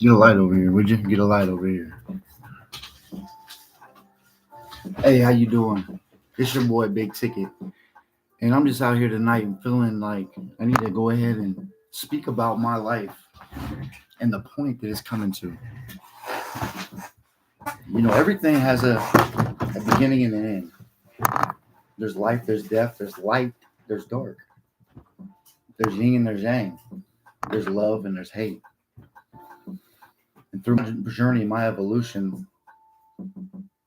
Get a light over here, would you? Get a light over here. Hey, how you doing? It's your boy Big Ticket, and I'm just out here tonight and feeling like I need to go ahead and speak about my life and the point that it's coming to. Everything has a beginning and an end. There's life, there's death, there's light, there's dark. There's yin and there's yang. There's love and there's hate. And through my journey, my evolution,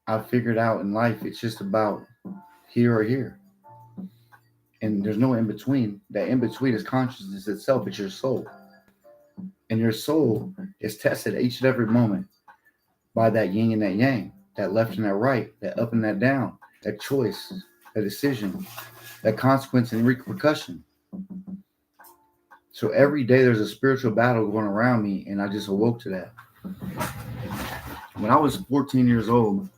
I've figured out in life it's just about here or here. And there's no in between. That in between is consciousness itself. It's your soul. And your soul is tested each and every moment by that yin and that yang, that left and that right, that up and that down, that choice, that decision, that consequence and repercussion. So every day there's a spiritual battle going around me, and I just awoke to that. When I was 14 years old,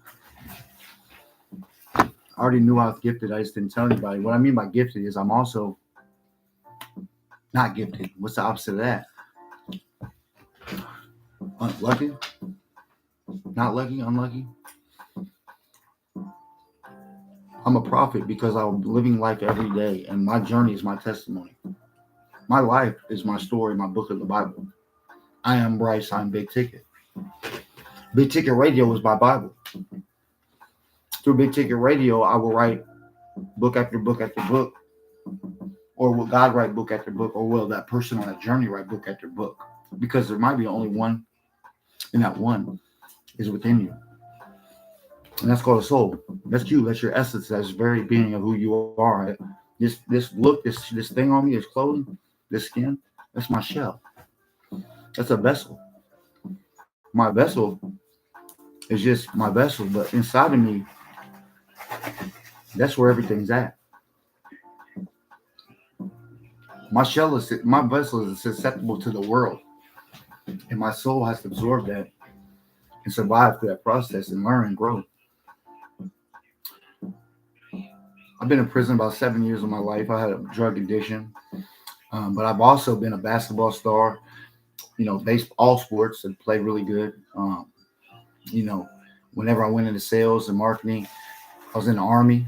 I already knew I was gifted. I just didn't tell anybody. What I mean by gifted is I'm also not gifted. What's the opposite of that? Lucky? Not lucky? Unlucky? I'm a prophet because I'm living life every day, and my journey is my testimony. My life is my story, my book of the Bible. I am Bryce. I'm Big Ticket. Big Ticket Radio is my Bible. Through Big Ticket Radio, I will write book after book after book. Or will God write book after book? Or will that person on that journey write book after book? Because there might be only one, and that one is within you. And that's called a soul. That's you. That's your essence. That's the very being of who you are. This look, this thing on me, this clothing, this skin, that's my shell. That's a vessel. My vessel is just my vessel, but inside of me, that's where everything's at. My vessel is susceptible to the world, and my soul has to absorb that and survive through that process and learn and grow. I've been in prison about 7 years of my life. I had a drug addiction, but I've also been a basketball star. All sports and played really good. Whenever I went into sales and marketing, I was in the Army.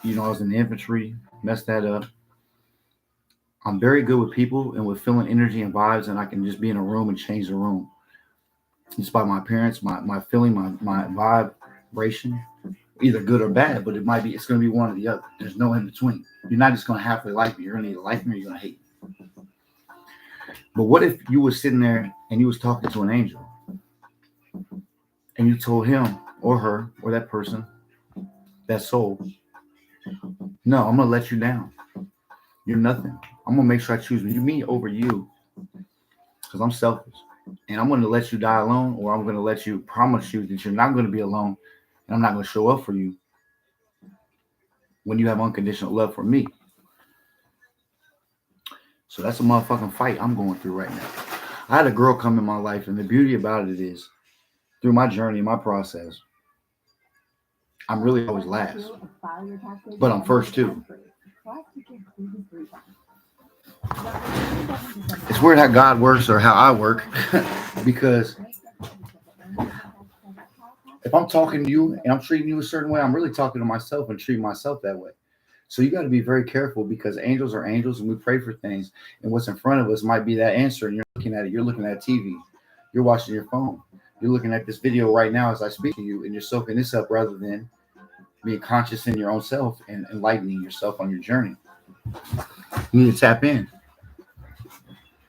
I was in the infantry. Messed that up. I'm very good with people and with feeling energy and vibes, and I can just be in a room and change the room. It's by my parents, my feeling, my vibration, either good or bad, but it's going to be one or the other. There's no in between. You're not just going to halfway like me. You're going to either like me or you're going to hate me. But what if you were sitting there and you was talking to an angel and you told him or her or that person, that soul, no, I'm going to let you down. You're nothing. I'm going to make sure I choose me over you because I'm selfish. And I'm going to let you die alone, or I'm going to let you promise you that you're not going to be alone, and I'm not going to show up for you when you have unconditional love for me. So that's a motherfucking fight I'm going through right now. I had a girl come in my life, and the beauty about it is, through my journey, my process, I'm really always last, but I'm first too. It's weird how God works or how I work because if I'm talking to you and I'm treating you a certain way, I'm really talking to myself and treating myself that way. So you got to be very careful because angels are angels and we pray for things. And what's in front of us might be that answer. And you're looking at it. You're looking at TV. You're watching your phone. You're looking at this video right now as I speak to you and you're soaking this up rather than being conscious in your own self and enlightening yourself on your journey. You need to tap in.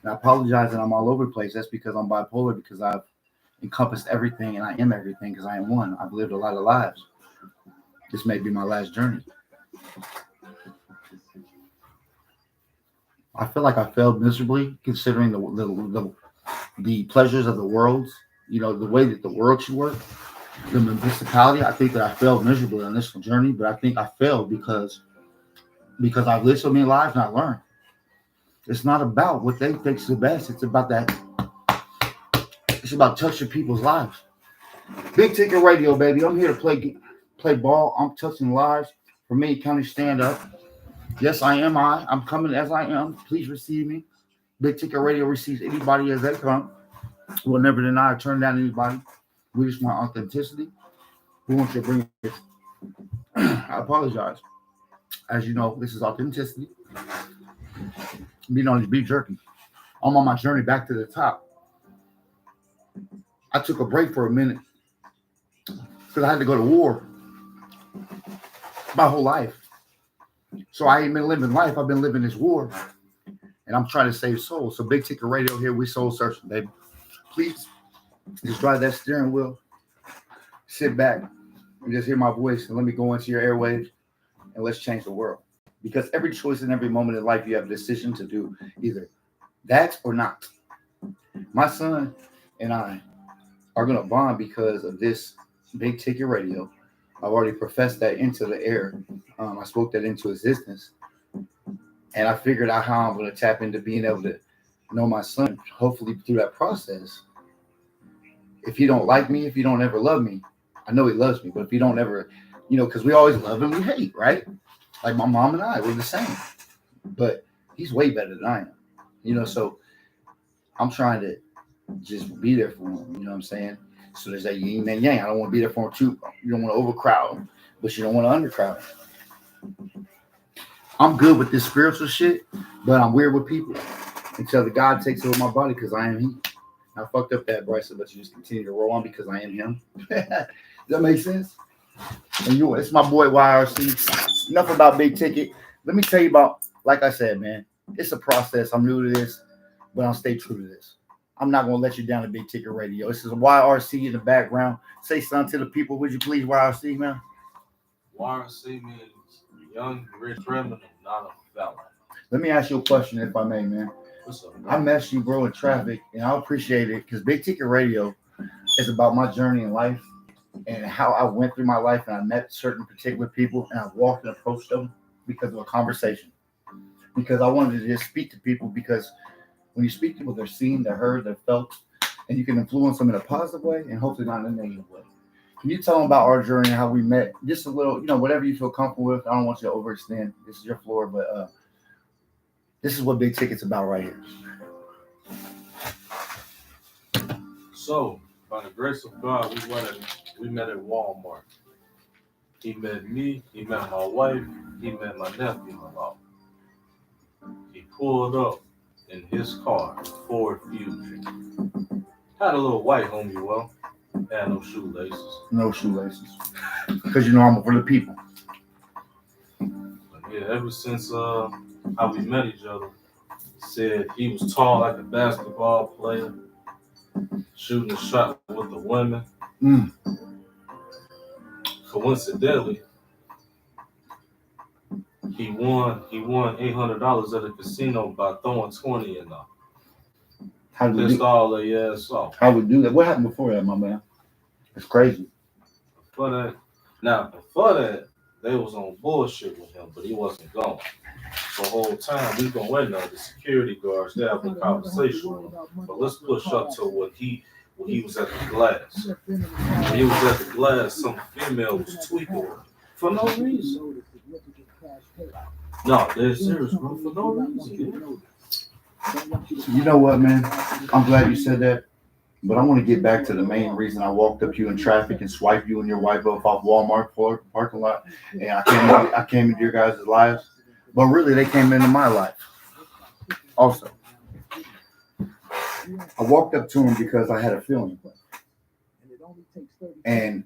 And I apologize that I'm all over the place. That's because I'm bipolar, because I've encompassed everything and I am everything because I am one. I've lived a lot of lives. This may be my last journey. I feel like I failed miserably considering the pleasures of the world, the way that the world should work, the municipality. I think that I failed miserably on this journey, but I think I failed because I've lived so many lives and I learned. It's not about what they think is the best. It's about that. It's about touching people's lives. Big Ticket Radio, baby. I'm here to play ball. I'm touching lives. For me, County Stand Up. Yes, I am I'm coming as I am. Please receive me. Big Ticket Radio receives anybody as they come. We'll never deny or turn down anybody. We just want authenticity. We want you to bring it. I apologize. As you know, this is authenticity. Being on this beef jerky. I'm on my journey back to the top. I took a break for a minute because I had to go to war my whole life. So I ain't been living life. I've been living this war. And I'm trying to save souls. So Big Ticket Radio here, we soul searching, baby. Please just drive that steering wheel. Sit back and just hear my voice and let me go into your airwaves and let's change the world. Because every choice in every moment in life, you have a decision to do either that or not. My son and I are going to bond because of this Big Ticket Radio. I've already professed that into the air. I spoke that into existence. And I figured out how I'm going to tap into being able to know my son, hopefully through that process. If he don't like me, if he don't ever love me, I know he loves me. But if he don't ever, because we always love and we hate, right? Like my mom and I, we're the same. But he's way better than I am. So I'm trying to just be there for him. You know what I'm saying? So there's that yin and yang. I don't want to be there for him too. You don't want to overcrowd him, but you don't want to undercrowd him. I'm good with this spiritual shit, but I'm weird with people until the God takes over my body because I am He. I fucked up that, Bryce, but you just continue to roll on because I am Him. Does that make sense? And it's my boy YRC. Enough about Big Ticket. Let me tell you about, like I said, man, it's a process. I'm new to this, but I'll stay true to this. I'm not going to let you down at Big Ticket Radio. This is a YRC in the background. Say something to the people, would you please, YRC, man? YRC means young, rich criminal, not a felon. Let me ask you a question, if I may, man. What's up, man? I met you, bro, in traffic, and I appreciate it because Big Ticket Radio is about my journey in life and how I went through my life, and I met certain particular people, and I walked and approached them because of a conversation. Because I wanted to just speak to people, because when you speak to people, they're seen, they're heard, they're felt, and you can influence them in a positive way and hopefully not in a negative way. Can you tell them about our journey and how we met? Just a little, whatever you feel comfortable with. I don't want you to overextend. This is your floor, but this is what Big Ticket's about right here. So, by the grace of God, we met at Walmart. He met me, he met my wife, he met my nephew-in-law. He pulled up in his car, Ford Fusion. Had a little white homie, had no shoelaces. No shoelaces. Because I'm for the people. But yeah, ever since how we met each other, said he was tall like a basketball player, shooting a shot with the women. Coincidentally, he won $800 at a casino by throwing 20 in there. Pissed all their ass off. How would do that? What happened before that, my man? It's crazy. Before that, they was on bullshit with him, but he wasn't going. So the whole time we go in there, the security guards, they have a conversation with him. But let's push up to when he was at the glass. When he was at the glass, some female was tweaking with him for no reason. No, they're serious, bro, for no reason. You know what, man? I'm glad you said that. But I want to get back to the main reason I walked up you in traffic and swiped you and your wife off Walmart parking lot. And I came into your guys' lives. But really, they came into my life also. I walked up to him because I had a feeling. And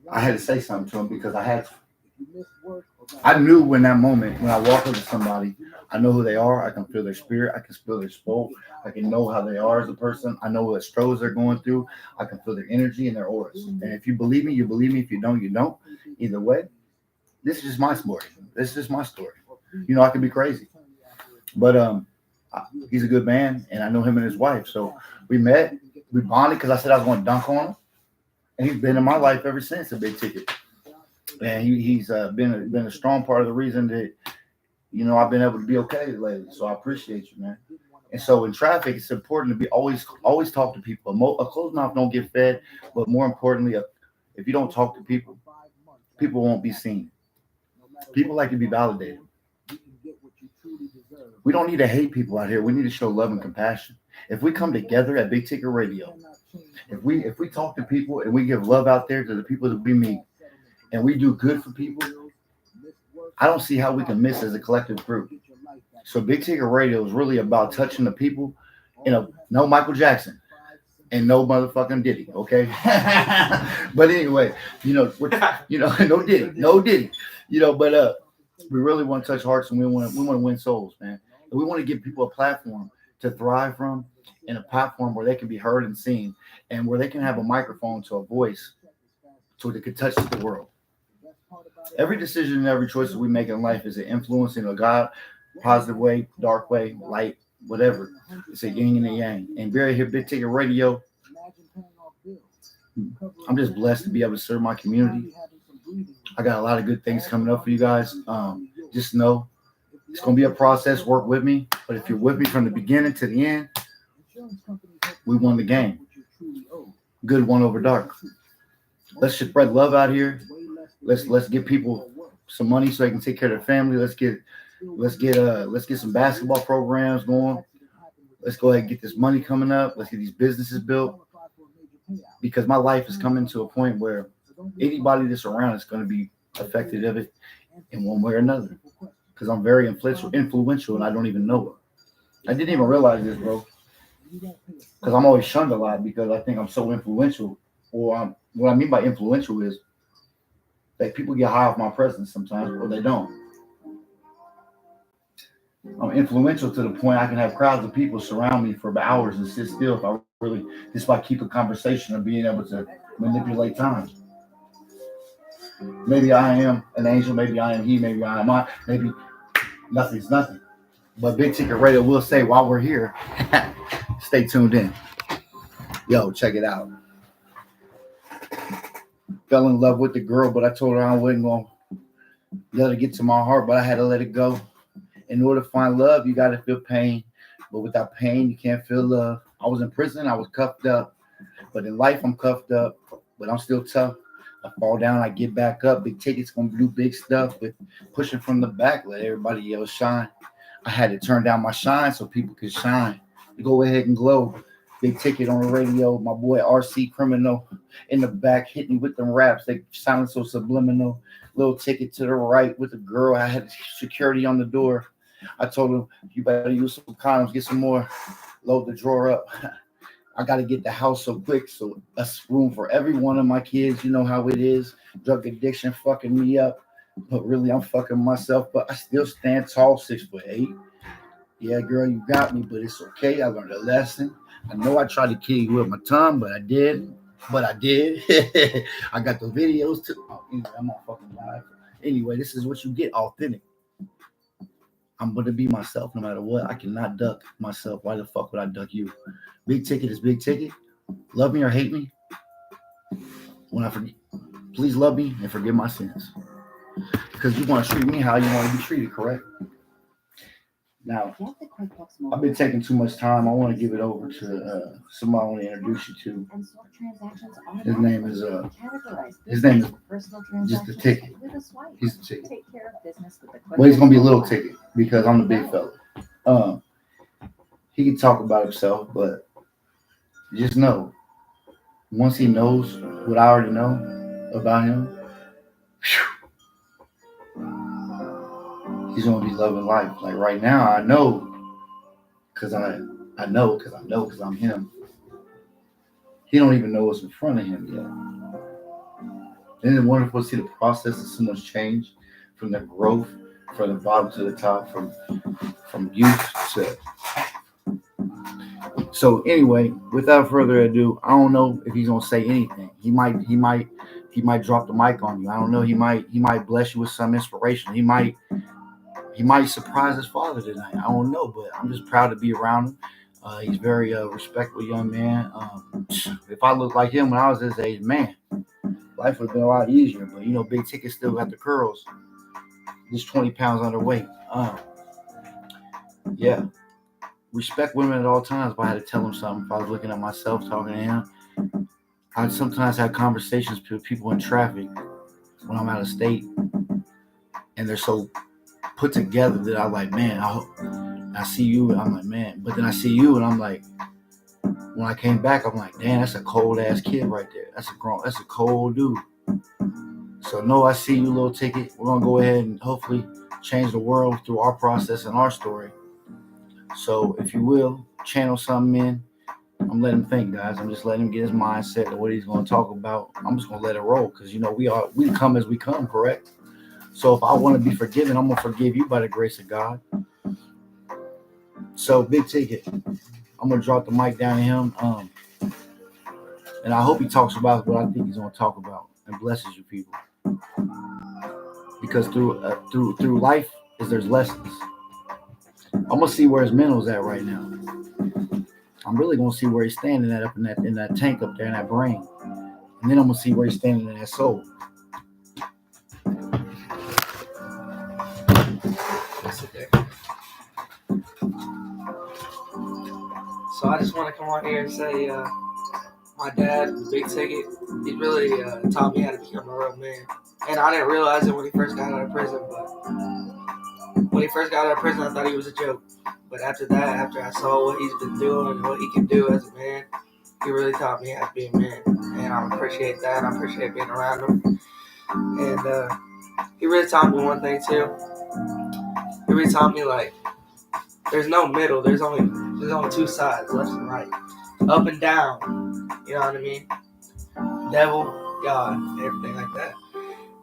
I had to say something to him because I had to. I knew when that moment, when I walk up to somebody, I know who they are. I can feel their spirit. I can feel their soul. I can know how they are as a person. I know what struggles they're going through. I can feel their energy and their auras. And if you believe me, you believe me. If you don't, you don't. Either way, this is just my story. This is just my story. I can be crazy. But he's a good man, and I know him and his wife. So we met. We bonded because I said I was going to dunk on him. And he's been in my life ever since, a Big Ticket. And he's been a strong part of the reason that, I've been able to be okay lately. So I appreciate you, man. And so in traffic, it's important to be always talk to people. A closed mouth don't get fed, but more importantly, if you don't talk to people, people won't be seen. People like to be validated. We don't need to hate people out here. We need to show love and compassion. If we come together at Big Ticket Radio, if we talk to people and we give love out there to the people that we meet, and we do good for people, I don't see how we can miss as a collective group. So Big Ticket Radio is really about touching the people. No Michael Jackson and no motherfucking Diddy, okay? But anyway, no Diddy, but we really want to touch hearts and we want to win souls, man. And we want to give people a platform to thrive from, and a platform where they can be heard and seen, and where they can have a microphone to a voice so they can touch the world. Every decision and every choice that we make in life is an influence in a God, positive way, dark way, light, whatever. It's a yin and a yang. And very here, Big Ticket Radio, I'm just blessed to be able to serve my community. I got a lot of good things coming up for you guys. Just know it's going to be a process. Work with me. But if you're with me from the beginning to the end, we won the game. Good one over dark. Let's spread love out here. Let's get people some money so they can take care of their family. Let's get some basketball programs going. Let's go ahead and get this money coming up. Let's get these businesses built. Because my life is coming to a point where anybody that's around is going to be affected of it in one way or another. Because I'm very influential and I don't even know it. I didn't even realize this, bro. Because I'm always shunned a lot because I think I'm so influential. Or what I mean by influential is that people get high off my presence sometimes, or they don't. I'm influential to the point I can have crowds of people surround me for hours and sit still if I really, just by keep a conversation or being able to manipulate time. Maybe I am an angel, maybe I am he, maybe I am I, maybe nothing's nothing. But Big Ticket Radio will say while we're here, stay tuned in. Yo, check it out. Fell in love with the girl, but I told her I wasn't going to let it get to my heart, but I had to let it go. In order to find love, you got to feel pain. But without pain, you can't feel love. I was in prison. I was cuffed up. But in life, I'm cuffed up. But I'm still tough. I fall down. I get back up. Big Ticket's going to do big stuff with pushing from the back. Let everybody else shine. I had to turn down my shine so people could shine. Go ahead and glow. Big Ticket on the radio. My boy RC Criminal in the back hitting me with them raps. They sounded so subliminal. Little Ticket to the right with the girl. I had security on the door. I told him, you better use some condoms, get some more, load the drawer up. I got to get the house so quick, so that's room for every one of my kids. You know how it is. Drug addiction fucking me up. But really, I'm fucking myself. But I still stand tall, 6'8". Yeah, girl, you got me, but it's okay. I learned a lesson. I know I tried to kill you with my tongue, but I did. I got the videos too. Oh, anyway, I'm on fucking live. Anyway, this is what you get, authentic. I'm going to be myself no matter what. I cannot duck myself. Why the fuck would I duck you? Big Ticket is Big Ticket. Love me or hate me. When I forget, please love me and forgive my sins. Because you want to treat me how you want to be treated, correct? Now, I've been taking too much time. I want to give it over to somebody I want to introduce you to. His name is just the Ticket. He's the Ticket. Well, he's gonna be a little Ticket because I'm the big fella. He can talk about himself, but just know once he knows what I already know about him, he's gonna be loving life. Like right now, I know because I'm him. He don't even know what's in front of him yet. Isn't it wonderful to see the process of so much change from the growth, from the bottom to the top, from youth to. So anyway, without further ado, I don't know if he's gonna say anything. He might drop the mic on you. I don't know. He might bless you with some inspiration. He might surprise his father tonight. I don't know, but I'm just proud to be around him. He's very respectful young man. If I looked like him when I was his age, man, life would have been a lot easier. But Big Ticket still got the curls. Just 20 pounds underweight. Yeah. Respect women at all times. If I had to tell him something, if I was looking at myself, talking to him, I'd sometimes have conversations with people in traffic when I'm out of state, and they're so put together that I'm like, man, I see you, and I'm like, man. But then I see you, and I'm like, when I came back, I'm like, damn, that's a cold ass kid right there. That's a cold dude. So no, I see you, Little Ticket. We're gonna go ahead and hopefully change the world through our process and our story. So if you will, channel something in. I'm letting him think, guys. I'm just letting him get his mindset of what he's gonna talk about. I'm just gonna let it roll because we come as we come, correct? So if I want to be forgiven, I'm gonna forgive you by the grace of God. So Big Ticket, I'm gonna drop the mic down to him. And I hope he talks about what I think he's gonna talk about and blesses you people. Because through life there's lessons. I'm gonna see where his mental's at right now. I'm really gonna see where he's standing at up in that tank up there in that brain, and then I'm gonna see where he's standing in that soul. So I just want to come on here and say, my dad, Big Ticket, he really taught me how to become a real man. And I didn't realize it when he first got out of prison, but when he first got out of prison, I thought he was a joke. But after that, after I saw what he's been doing and what he can do as a man, he really taught me how to be a man. And I appreciate that. I appreciate being around him. And he really taught me one thing too. He really taught me, like, there's no middle. There's only two sides, left and right, up and down. You know what I mean? Devil, God, everything like that.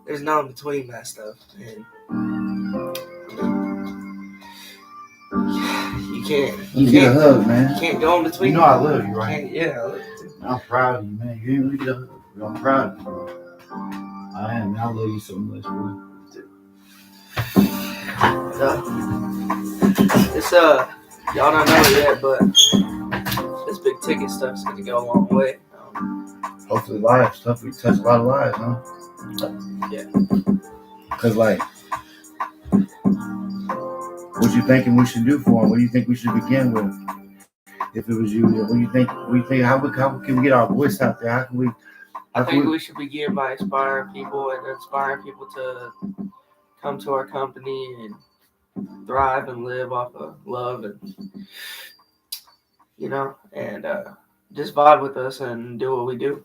There's no in between that stuff. And you get a hug, man. You can't go in between. You know I love you, right? Yeah, I love you too. I'm proud of you, man. You get a hug. I'm proud of you, bro. I am. I love you so much, bro. It's y'all don't know it yet, but this Big Ticket stuff is gonna go a long way. Hopefully lives. Hopefully touch a lot of lives, huh? Yeah. Cause like, what you thinking we should do for him? What do you think we should begin with? If it was you, what do you think? How can we get our voice out there? How can we? I think we should begin by inspiring people and inspiring people to come to our company and thrive and live off of love and and just vibe with us and do what we do.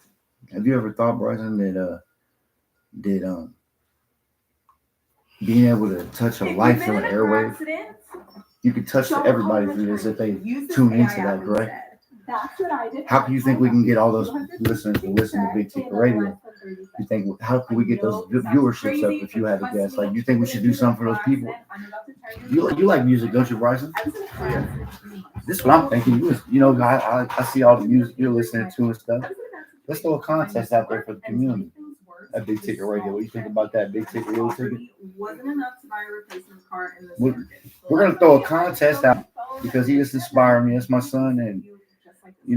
Have you ever thought, Bryson, that being able to touch a life through an airwave, you could touch everybody through this if they tune into that, correct? How can you think we can get all those listeners to listen to Big Ticket Radio? You think, how can we get those viewerships up if you had a guess? Like, you think we should do something for those people? You like music, don't you, Bryson? Yeah. This is what I'm thinking. I see all the music you're listening to and stuff. Let's throw a contest out there for the community at Big Ticket Radio. What do you think about that, Big Ticket, Little Ticket? Wasn't enough to buy a replacement car in this market. We're going to throw a contest out because he just inspired me. That's my son, and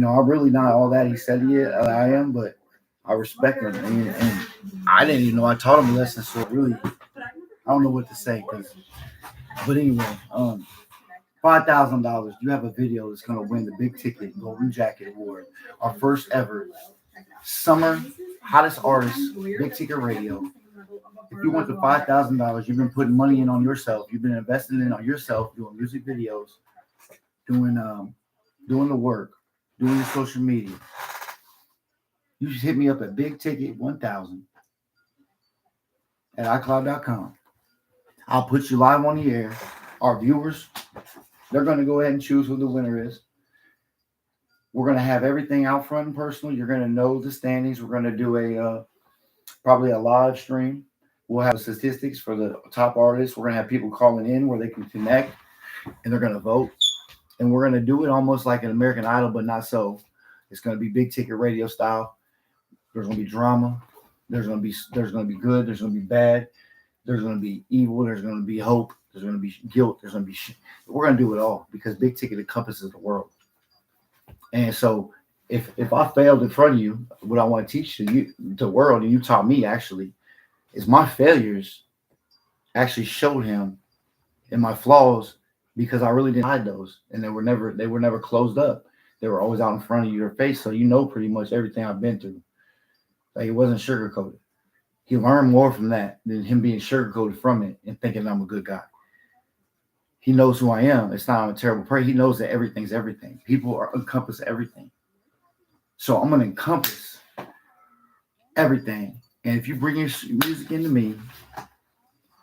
I'm really not all that he said I am, but I respect him, and I didn't even know I taught him a lesson, so really, I don't know what to say. But anyway, $5,000. You have a video that's going to win the Big Ticket Golden Jacket Award, our first ever summer hottest artist, Big Ticket Radio. If you want the $5,000, you've been putting money in on yourself. You've been investing in on yourself, doing music videos, doing the work, doing your social media. You just hit me up at BigTicket1000 at iCloud.com. I'll put you live on the air. Our viewers, they're going to go ahead and choose who the winner is. We're going to have everything out front and personal. You're going to know the standings. We're going to do probably a live stream. We'll have statistics for the top artists. We're going to have people calling in where they can connect, and they're going to vote. And we're going to do it almost like an American Idol, but not so. It's going to be Big Ticket Radio style. There's going to be drama. There's going to be good. There's going to be bad. There's going to be evil. There's going to be hope. There's going to be guilt. There's going to be We're going to do it all because Big Ticket encompasses the world. And so if I failed in front of you, what I want to teach to you, the world, and you taught me actually, is my failures actually showed him and my flaws because I really didn't hide those. And they were never closed up. They were always out in front of your face. So pretty much everything I've been through. Like, it wasn't sugarcoated. He learned more from that than him being sugarcoated from it and thinking I'm a good guy. He knows who I am. It's not I'm a terrible person. He knows that everything's everything. People encompass everything. So I'm gonna encompass everything. And if you bring your music into me,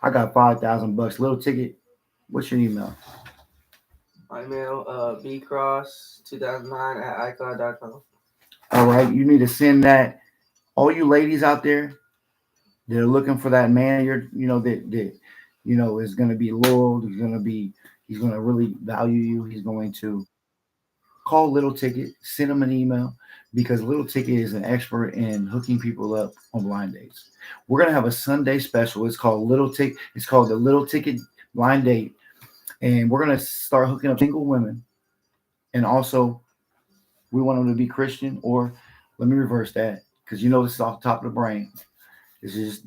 I got $5,000. Little ticket. What's your email? My email, bcross2009@icloud.com. All right. You need to send that. All you ladies out there that are looking for that man, that is gonna be loyal, he's gonna really value you. He's going to call Little Ticket, send him an email because Little Ticket is an expert in hooking people up on blind dates. We're gonna have a Sunday special. It's called Little Ticket. It's called the Little Ticket Blind Date, and we're gonna start hooking up single women, and also we want them to be Christian. Or let me reverse that because this is off the top of the brain. This is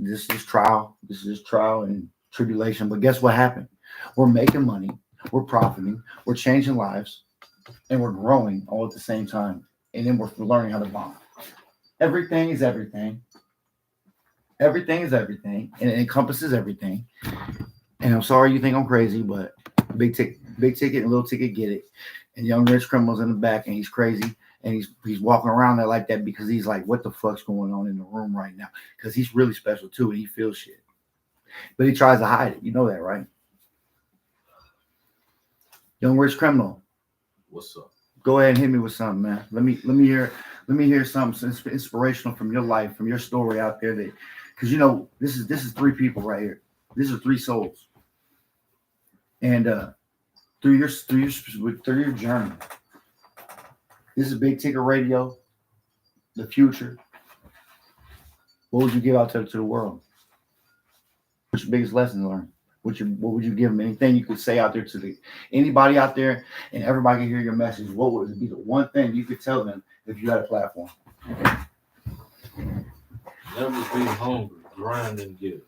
trial. This is trial and tribulation. But guess what happened? We're making money. We're profiting. We're changing lives. And we're growing all at the same time. And then we're learning how to bond. Everything is everything. Everything is everything. And it encompasses everything. And I'm sorry you think I'm crazy, but big ticket and little ticket get it. And Young Rich Criminal's in the back and he's crazy. And he's walking around there like that because he's like, what the fuck's going on in the room right now? Because he's really special too and he feels shit. But he tries to hide it. You know that, right? Young Rich Criminal. What's up? Go ahead and hit me with something, man. Let me hear something inspirational from your life, from your story out there. That because this is three people right here. These are three souls. And through your journey. This is Big Ticket Radio, the future. What would you give out to the world? What's your biggest lesson learned? What would you give them? Anything you could say out there to anybody out there and everybody can hear your message? What would be the one thing you could tell them if you had a platform? Never be hungry, grind and give.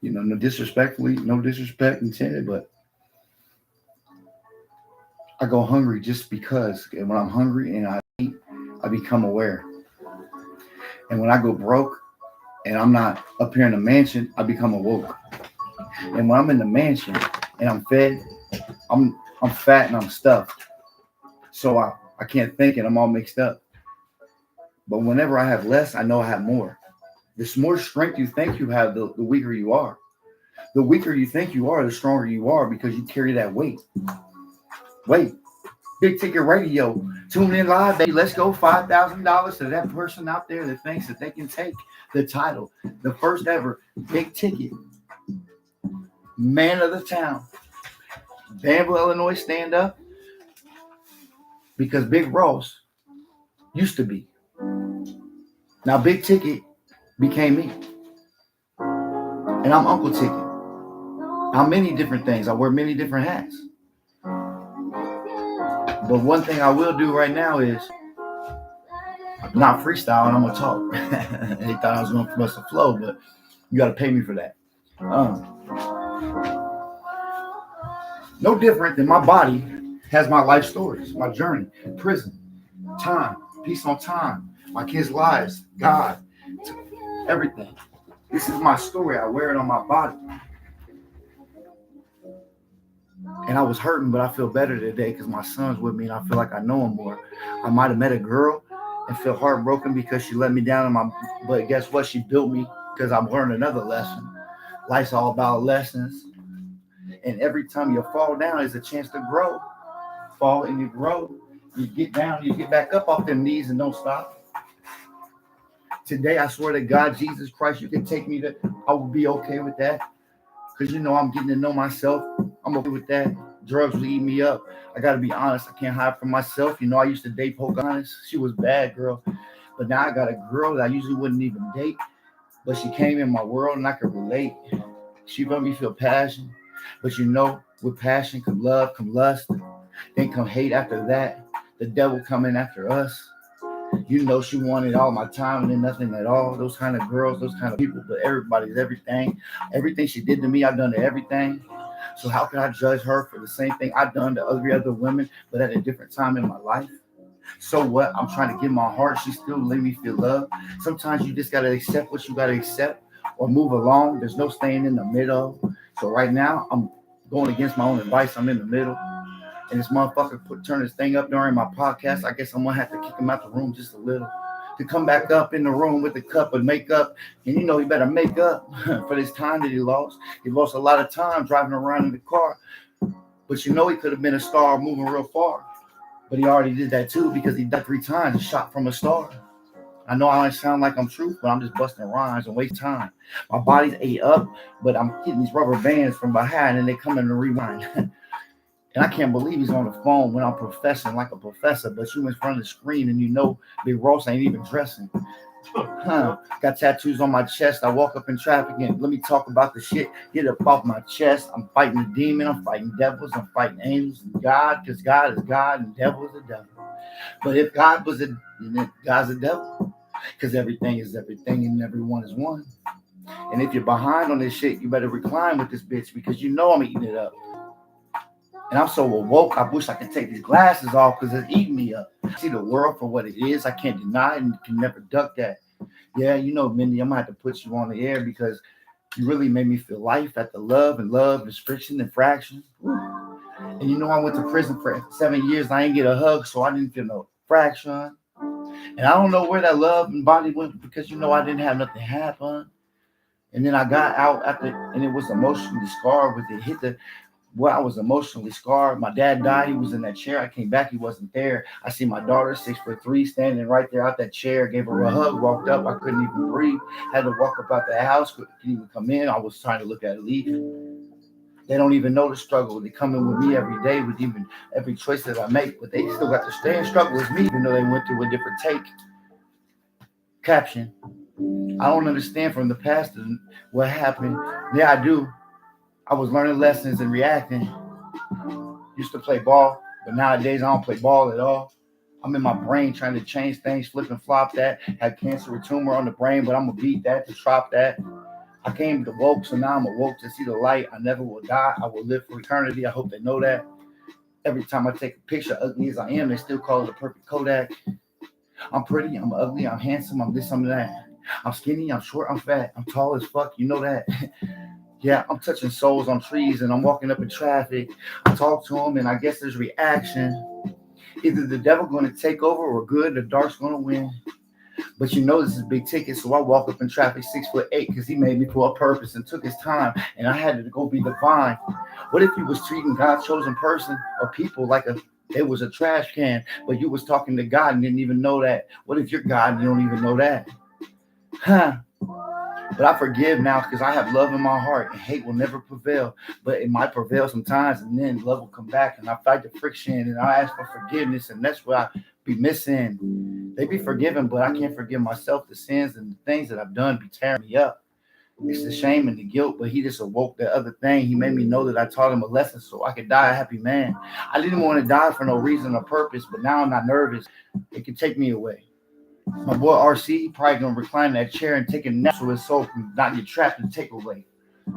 No disrespect intended, but I go hungry just because. And when I'm hungry and I eat, I become aware. And when I go broke and I'm not up here in the mansion, I become awoke. And when I'm in the mansion and I'm fed, I'm fat and I'm stuffed. So I can't think and I'm all mixed up. But whenever I have less, I know I have more. The more strength you think you have, the weaker you are. The weaker you think you are, the stronger you are because you carry that weight. Big Ticket Radio. Tune in live, baby. Let's go. $5,000 to that person out there that thinks that they can take the title. The first ever Big Ticket Man of the Town. Danville, Illinois, stand up. Because Big Ross used to be. Now Big Ticket became me. And I'm Uncle Ticket. I'm many different things. I wear many different hats. But one thing I will do right now is not freestyle, and I'm gonna talk. They thought I was gonna bust a flow, but you gotta pay me for that. No different than my body has my life stories, my journey, prison, time, peace on time, my kids' lives, God, everything. This is my story. I wear it on my body. And I was hurting, but I feel better today because my son's with me and I feel like I know him more. I might have met a girl and feel heartbroken because she let me down, but guess what? She built me because I've learned another lesson. Life's all about lessons. And every time you fall down is a chance to grow. Fall and you grow. You get down, you get back up off them knees and don't stop. Today, I swear to God, Jesus Christ, you can take me I will be okay with that. Because I'm getting to know myself. I'm okay with that. Drugs will eat me up. I got to be honest. I can't hide from myself. I used to date Pocahontas. She was bad, girl. But now I got a girl that I usually wouldn't even date. But she came in my world and I could relate. She made me feel passion. But with passion come love, come lust. Then come hate after that. The devil coming after us. She wanted all my time and then nothing at all. Those kind of girls, those kind of people. But everybody's everything. Everything she did to me, I've done to everything. So how can I judge her for the same thing I've done to every other women, but at a different time in my life? So what? I'm trying to give my heart. She still let me feel love. Sometimes you just got to accept what you got to accept or move along. There's no staying in the middle. So right now, I'm going against my own advice. I'm in the middle. and this motherfucker turn this thing up during my podcast. I guess I'm gonna have to kick him out the room just a little to come back up in the room with a cup of makeup. And you know he better make up for this time that he lost. He lost a lot of time driving around in the car. But you know he could have been a star moving real far. But he already did that too because he died 3 times and shot from a star. I know I don't sound like I'm truth, but I'm just busting rhymes and waste time. My body's ate up, but I'm getting these rubber bands from behind and they come in to rewind. And I can't believe he's on the phone when I'm professing like a professor, but you in front of the screen and you know Big Ross ain't even dressing. Got tattoos on my chest. I walk up in traffic and let me talk about the shit. Get up off my chest. I'm fighting a demon. I'm fighting devils. I'm fighting angels and God, because God is God and devil is the devil. But if God was a, then God's a devil, because everything is everything and everyone is one. And if you're behind on this shit, you better recline with this bitch because you know I'm eating it up. And I'm so awoke, I wish I could take these glasses off because it's eating me up. See the world for what it is. I can't deny it and can never duck that. Yeah, you know, Mindy, I'm going to have to put you on the air because you really made me feel life at the love is friction and fraction. And you know, I went to prison for 7 years. I ain't get a hug, so I didn't feel no fraction. And I don't know where that love and body went because, you know, I didn't have nothing happen. And then I got out after, and it was emotionally scarred with it. Hit the, well, I was emotionally scarred. My dad died. He was in that chair. I came back. He wasn't there. I see my daughter, 6'3", standing right there out that chair. Gave her a hug. Walked up. I couldn't even breathe. Had to walk up out the house. Couldn't even come in. I was trying to look at it leave. They don't even know the struggle. They come in with me every day with even every choice that I make. But they still got the same struggle as me, even though they went through a different take. Caption. I don't understand from the past what happened. Yeah, I do. I was learning lessons and reacting. Used to play ball, but nowadays I don't play ball at all. I'm in my brain trying to change things, flip and flop that. Had cancer, a tumor on the brain, but I'm going to beat that to drop that. I came to woke, so now I'm awoke to see the light. I never will die. I will live for eternity. I hope they know that. Every time I take a picture, ugly as I am, they still call it a perfect Kodak. I'm pretty, I'm ugly, I'm handsome, I'm this, I'm that. I'm skinny, I'm short, I'm fat, I'm tall as fuck, you know that. Yeah, I'm touching souls on trees and I'm walking up in traffic. I talk to them and I guess there's reaction. Either the devil going to take over or good, the dark's going to win. But you know this is big ticket, so I walk up in traffic 6'8" because he made me for a purpose and took his time, and I had to go be divine. What if you was treating God's chosen person or people like it was a trash can, but you was talking to God and didn't even know that? What if you're God and you don't even know that? But I forgive now because I have love in my heart and hate will never prevail. But it might prevail sometimes and then love will come back and I fight the friction and I ask for forgiveness and that's what I be missing. They be forgiven, but I can't forgive myself the sins and the things that I've done be tearing me up. It's the shame and the guilt, but he just awoke the other thing. He made me know that I taught him a lesson so I could die a happy man. I didn't want to die for no reason or purpose, but now I'm not nervous. It can take me away. My boy RC probably gonna recline in that chair and take a nap so his soul can not get trapped in takeaway.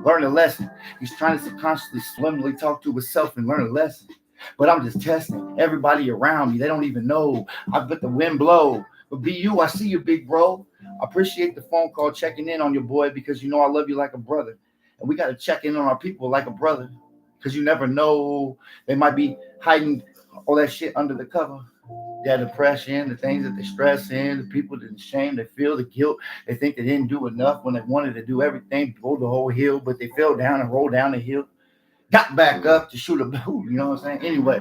Learn a lesson. He's trying to subconsciously, subliminally talk to himself and learn a lesson. But I'm just testing everybody around me. They don't even know. I let the wind blow. But BU, I see you, big bro. I appreciate the phone call checking in on your boy because you know I love you like a brother. And we got to check in on our people like a brother because you never know. They might be hiding all that shit under the cover. Their depression, the things that they stress in, the people that the shame, they feel the guilt. They think they didn't do enough when they wanted to do everything, go the whole hill, but they fell down and rolled down the hill. Got back up to shoot a boot, you know what I'm saying? Anyway,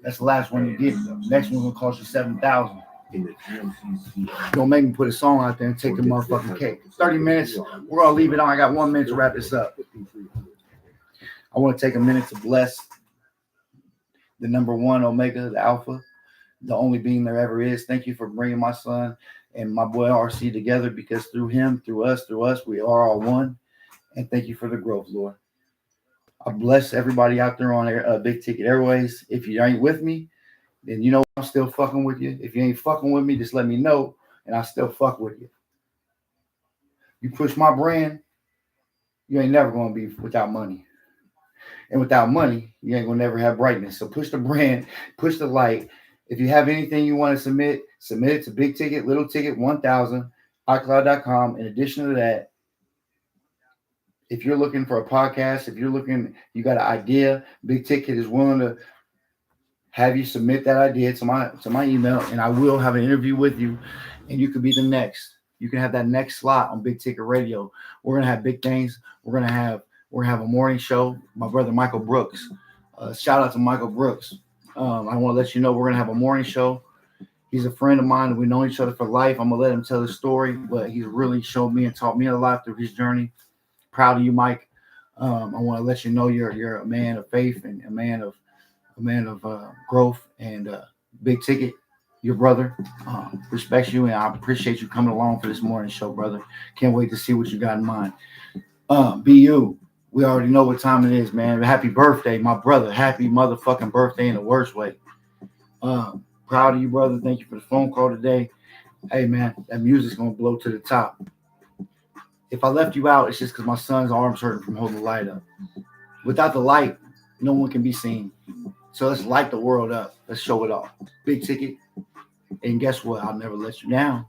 that's the last one you get. Next one's gonna cost you $7,000. Don't make me put a song out there and take the motherfucking cake. 30 minutes, we're gonna leave it on. I got 1 minute to wrap this up. I want to take a minute to bless the number one Omega, the Alpha, the only being there ever is. Thank you for bringing my son and my boy RC together because through him, through us, we are all one. And thank you for the growth, Lord. I bless everybody out there on Big Ticket Airways. If you ain't with me, then you know I'm still fucking with you. If you ain't fucking with me, just let me know, and I still fuck with you. You push my brand, you ain't never going to be without money. And without money, you ain't going to never have brightness. So push the brand, push the light. If you have anything you want to submit it to Big Ticket, Little Ticket, 1000, iCloud.com. In addition to that, If you're looking for a podcast, if you're looking, you got an idea, Big Ticket is willing to have you submit that idea to my email, and I will have an interview with you, and you could be the next. You can have that next slot on Big Ticket Radio. We're gonna have big things. We're gonna have a morning show. My brother Michael Brooks. Shout out to Michael Brooks. I want to let you know we're gonna have a morning show. He's a friend of mine. We've known each other for life. I'm gonna let him tell his story, but he's really showed me and taught me a lot through his journey. Proud of you, Mike. I want to let you know you're a man of faith and a man of growth, and Big Ticket, your brother, respects you, and I appreciate you coming along for this morning show, brother. Can't wait to see what you got in mind. BU, we already know what time it is, man. Happy birthday, my brother. Happy motherfucking birthday in the worst way. Proud of you, brother. Thank you for the phone call today. Hey, man, that music's going to blow to the top. If I left you out, it's just because my son's arm's hurting from holding the light up. Without the light, no one can be seen. So let's light the world up. Let's show it off. Big Ticket. And guess what? I'll never let you down.